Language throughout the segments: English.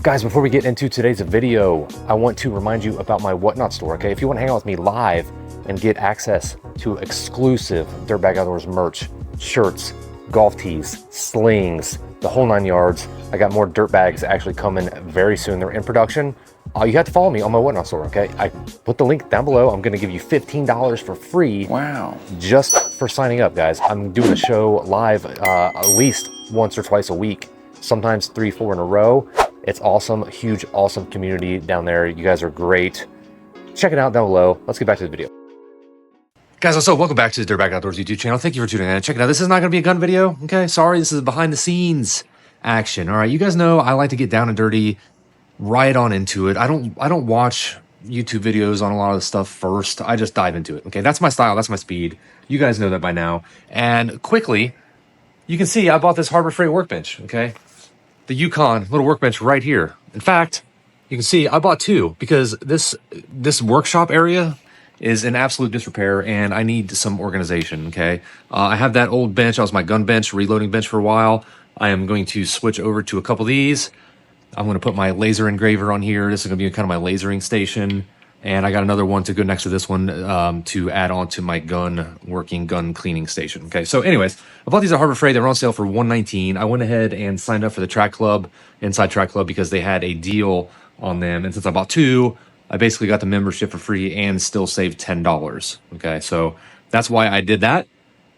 Guys, before we get into today's video, I want to remind you about my Whatnot store, okay? If you want to hang out with me live and get access to exclusive Dirtbag Outdoors merch, shirts, golf tees, slings, the whole 9 yards. I got more dirt bags actually coming very soon. They're in production. You have to follow me on my Whatnot store, okay? I put the link down below. I'm gonna give you $15 for free. Wow. Just for signing up, guys. I'm doing a show live at least once or twice a week, sometimes 3, 4 in a row. It's awesome, huge, awesome community down there. You guys are great. Check it out down below. Let's get back to the video. Guys, what's up? Welcome back to the Dirtbag Outdoors YouTube channel. Thank you for tuning in. Check it out. This is not going to be a gun video, okay? Sorry, this is behind the scenes action. All right, you guys know I like to get down and dirty, right on into it. I don't watch YouTube videos on a lot of the stuff first. I just dive into it, okay? That's my style. That's my speed. You guys know that by now. And quickly, you can see I bought this Harbor Freight workbench, okay? The Yukon little workbench right here. In fact, you can see I bought 2 because this workshop area is in absolute disrepair and I need some organization, okay? I have that old bench. That was my gun bench, reloading bench for a while. I am going to switch over to a couple of these. I'm going to put my laser engraver on here. This is going to be kind of my lasering station. And I got another one to go next to this one to add on to my gun cleaning station. Okay, so anyways, I bought these at Harbor Freight. They were on sale for $119. I went ahead and signed up for the Track Club, Inside Track Club, because they had a deal on them. And since I bought 2, I basically got the membership for free and still saved $10. Okay, so that's why I did that.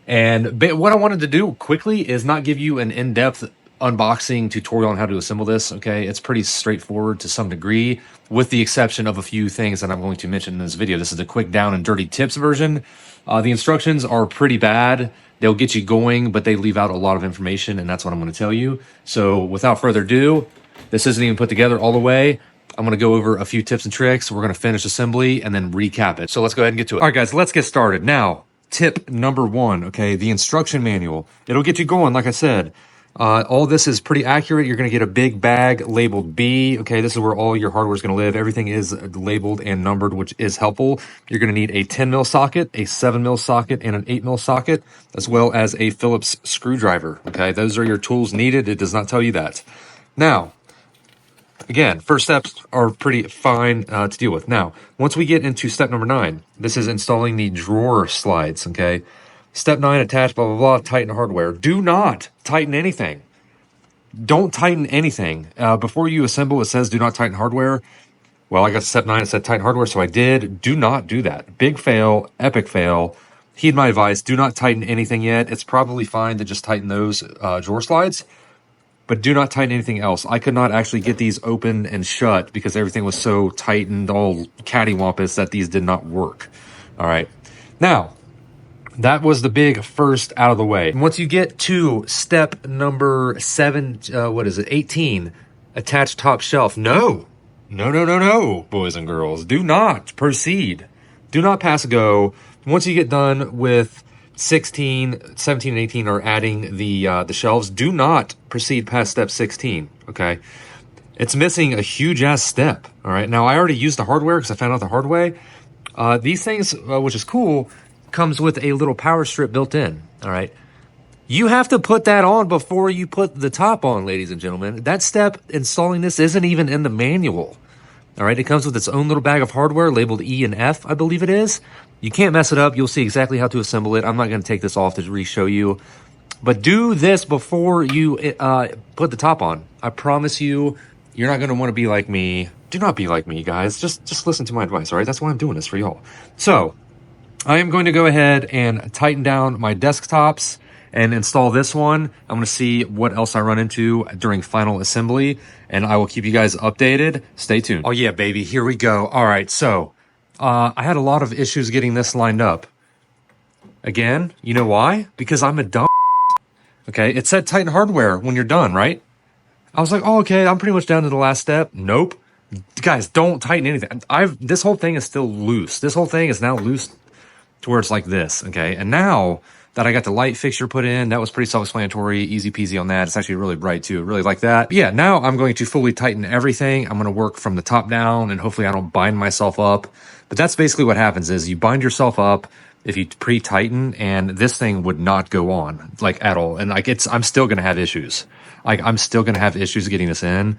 And what I wanted to do quickly is not give you an in-depth unboxing tutorial on how to assemble this, okay? It's pretty straightforward to some degree, with the exception of a few things that I'm going to mention in this video. This is a quick down and dirty tips version. The instructions are pretty bad. They'll get you going, but they leave out a lot of information, and that's what I'm going to tell you. So without further ado, this isn't even put together all the way. I'm going to go over a few tips and tricks. We're going to finish assembly and then recap it. So let's go ahead and get to it. All right, guys, let's get started. Now, tip number 1, okay, the instruction manual. It'll get you going, like I said. All this is pretty accurate. You're going to get a big bag labeled B. Okay, this is where all your hardware is going to live. Everything is labeled and numbered, which is helpful. You're going to need a 10 mil socket, a 7 mil socket, and an 8 mil socket, as well as a Phillips screwdriver. Okay, those are your tools needed. It does not tell you that. Now, again, first steps are pretty fine to deal with. Now, once we get into step number 9, this is installing the drawer slides, okay? Step 9, attach, blah, blah, blah, tighten hardware. Do not tighten anything. Don't tighten anything. Before you assemble, it says do not tighten hardware. Well, I got step 9, it said tighten hardware, so I did. Do not do that. Big fail, epic fail. Heed my advice, do not tighten anything yet. It's probably fine to just tighten those drawer slides, but do not tighten anything else. I could not actually get these open and shut because everything was so tightened, all cattywampus, that these did not work. All right. Now, that was the big first out of the way. Once you get to step number 18, attach top shelf. No, boys and girls. Do not proceed. Do not pass go. Once you get done with 16, 17, and 18 are adding the shelves, do not proceed past step 16, okay? It's missing a huge-ass step, all right? Now, I already used the hardware because I found out the hard way. These things, which is cool, comes with a little power strip built in, all right? You have to put that on before you put the top on, ladies and gentlemen. That step, installing this, isn't even in the manual, all right? It comes with its own little bag of hardware labeled E and F, I believe it is. You can't mess it up. You'll see exactly how to assemble it. I'm not going to take this off to re-show you, but do this before you put the top on. I promise you, you're not going to want to be like me. Do not be like me, guys. Just listen to my advice, all right? That's why I'm doing this for y'all. So, I am going to go ahead and tighten down my desktops and install this one. I'm going to see what else I run into during final assembly, and I will keep you guys updated. Stay tuned. Oh yeah, baby, here we go. All right, so I had a lot of issues getting this lined up. Again, you know why? Because I'm a dumb. Okay, it said tighten hardware when you're done, right? I was like, oh, okay, I'm pretty much down to the last step. Nope. Guys, don't tighten anything. This whole thing is still loose. This whole thing is now loose to where it's like this, okay? And now that I got the light fixture put in, that was pretty self-explanatory, easy peasy on that. It's actually really bright too, really like that. But yeah, now I'm going to fully tighten everything. I'm gonna work from the top down and hopefully I don't bind myself up. But that's basically what happens is you bind yourself up if you pre-tighten, and this thing would not go on, like, at all. And like, I'm still gonna have issues. Like, I'm still gonna have issues getting this in.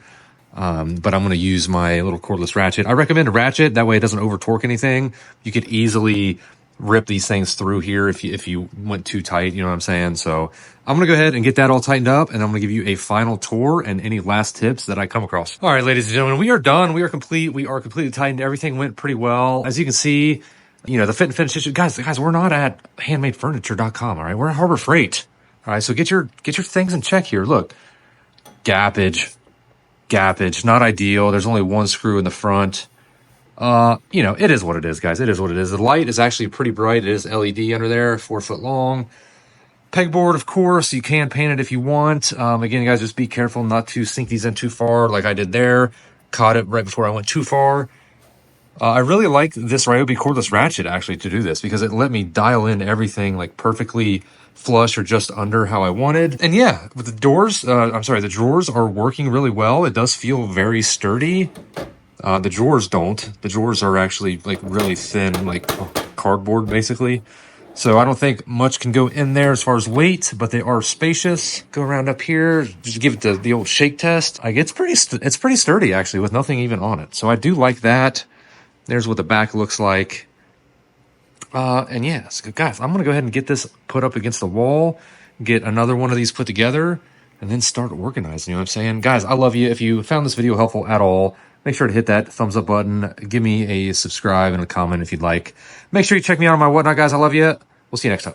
but I'm going to use my little cordless ratchet. I recommend a ratchet. That way it doesn't over torque anything. You could easily rip these things through here if you went too tight, you know what I'm saying? So I'm gonna go ahead and get that all tightened up, and I'm gonna give you a final tour and any last tips that I come across. All right, ladies and gentlemen, we are done. We are complete. We are completely tightened. Everything went pretty well. As you can see, you know, the fit and finish issue. Guys, we're not at handmadefurniture.com, all right? We're at Harbor Freight. All right, so get your things in check here. Look, gappage, not ideal. There's only one screw in the front. You know, it is what it is, guys. It is what it is. The light is actually pretty bright. It is LED under there, 4 foot long. Pegboard, of course, you can paint it if you want. Again, guys, just be careful not to sink these in too far like I did there. Caught it right before I went too far. I really like this Ryobi cordless ratchet, actually, to do this, because it let me dial in everything, like, perfectly flush or just under how I wanted. And yeah, with the doors, the drawers are working really well. It does feel very sturdy. The drawers don't. The drawers are actually like really thin, like cardboard basically. So I don't think much can go in there as far as weight, but they are spacious. Go around up here, just give it the old shake test. Like it's pretty sturdy actually, with nothing even on it. So I do like that. There's what the back looks like. And yeah, so guys, I'm gonna go ahead and get this put up against the wall, get another one of these put together, and then start organizing. You know what I'm saying? Guys, I love you. If you found this video helpful at all, make sure to hit that thumbs up button. Give me a subscribe and a comment if you'd like. Make sure you check me out on my whatnot, guys. I love you. We'll see you next time.